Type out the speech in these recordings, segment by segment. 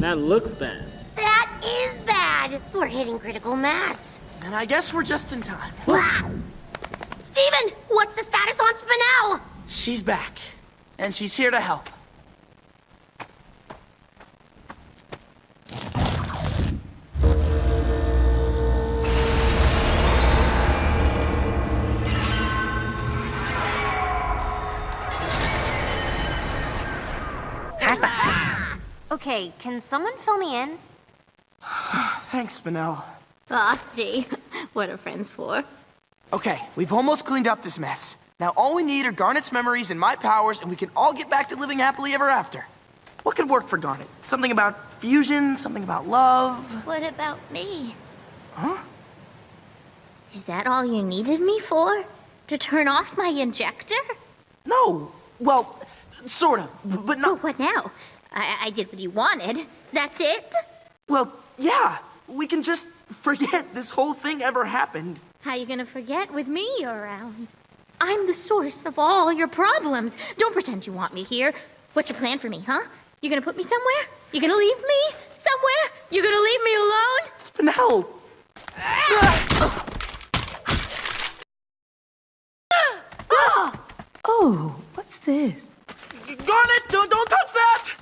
That looks bad. That is bad. We're hitting critical mass. And I guess we're just in time. Steven, what's the status on Spinel? She's back, and she's here to help. Okay, can someone fill me in? Thanks, Spinel. Aw, gee, what are friends for? Okay, we've almost cleaned up this mess. Now all we need are Garnet's memories and my powers, and we can all get back to living happily ever after. What could work for Garnet? Something about fusion, something about love. What about me? Huh? Is that all you needed me for? To turn off my injector? No, well, sort of, but Well, not. what now? I did what you wanted. That's it? Well, yeah, we can just forget this whole thing ever happened. How you gonna forget with me around? I'm the source of all your problems. Don't pretend you want me here. What's your plan for me, huh? You gonna put me somewhere? You gonna leave me somewhere? You gonna leave me alone? Spinel! Oh, what's this? Garnet, don't touch that!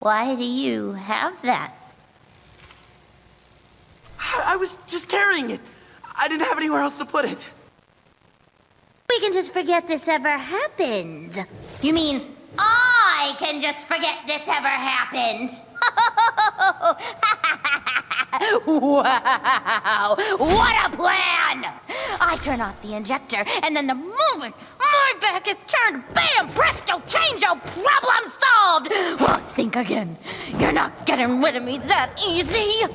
Why do you have that? I was just carrying it. I didn't have anywhere else to put it. We can just forget this ever happened. You mean I can just forget this ever happened? Wow! What a plan! I turn off the injector, and then the moment my back is turned, bam, presto, changeo, problem solved! Well, think again. You're not getting rid of me that easy.